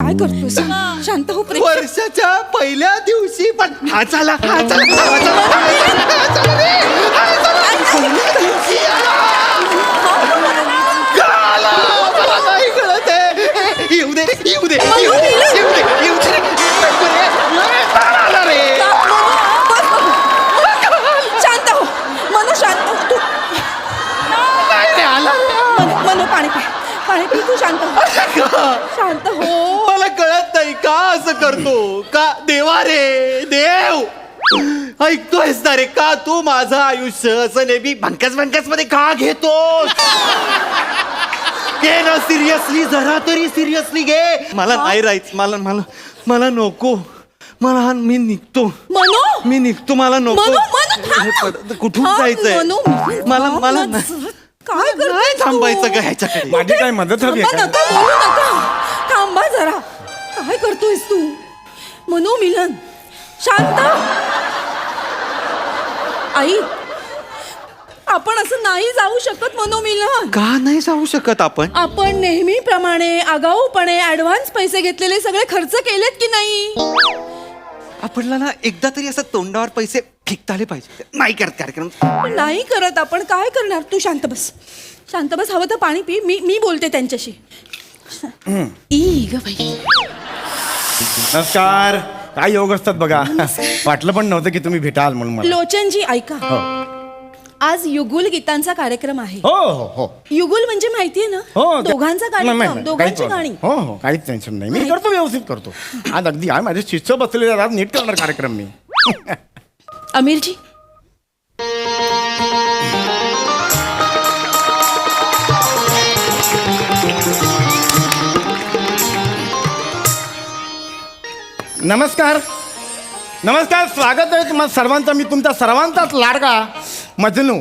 काय करतोस शांत हो प्रेम वर्षाच्या पहिल्या दिवशी पण हा चला हा चला हा चला, हा चला रे, हा चला. पहिल्या दिवशी आला. का आला? मला नाही कळत आहे. येऊ दे रे, येऊ दे, येऊ दे, येऊ दे, येऊ दे रे. लय आला रे. शांत हो मनो शांत हो तू नाही रे, आला रे. मनो पाणी पी पाणी पी तू शांत हो शांत हो मला कळत नाही का असं करतो का देवा रे देव ऐकतोयस ना रे का तू माझं आयुष्य असं नेहमी भंकस मध्ये का घेतोस घे ना सिरियसली जरा तरी सिरियसली घे मला नाही राहायचं मला मला मला नको मला मी निघतो मनो मी निघतो मला नको मनो मनो थांब. कुठून थांब, जायचंय मनो, मला मला थांब, नाही काय करतोय तू? थांबायचं का ह्याच्याकडे माझी काय मदत हवी थांबा, आहे का? नका बोलू नका थांबा जरा काय करतोयस तू मनो मिलन शांत आई आपण असं नाही जाऊ शकत मनो मिलन का नाही जाऊ शकत आपण आपण नेहमीप्रमाणे आगाऊपणे ऍडव्हान्स पैसे घेतलेले सगळे खर्च केलेत की नाही आपल्याला ना एकदा तरी असं तोंडावर पैसे फेकताले पाहिजे नाही करत कार्यक्रम नाही करत आपण काय करणार तू शांत बस हवं तर पाणी पी मी बोलते त्यांच्याशी ई ग बाई नमस्कार काय योग असतात बघा वाटलं पण नव्हतं की तुम्ही भेटाल म्हणून मला लोचनजी ऐका हो आज युगुल गीतांचा कार्यक्रम आहे हो हो हो युगुल म्हणजे माहितीये ना हो दोघांचा नाही, नाही, कार्यक्रम नाही, दोघांची काहीच गाणी हो हो काहीच टेन्शन नाही मी करतो व्यवस्थित करतो आज अगदी आहे माझे शिष्य बसलेले आज नीट करणार कार्यक्रम मी अमीरजी नमस्कार नमस्कार स्वागत आहे तुम्हा सर्वांचा मी तुमचा सर्वांचाच लाडका मजनू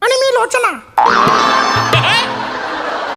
आणि मी लोचना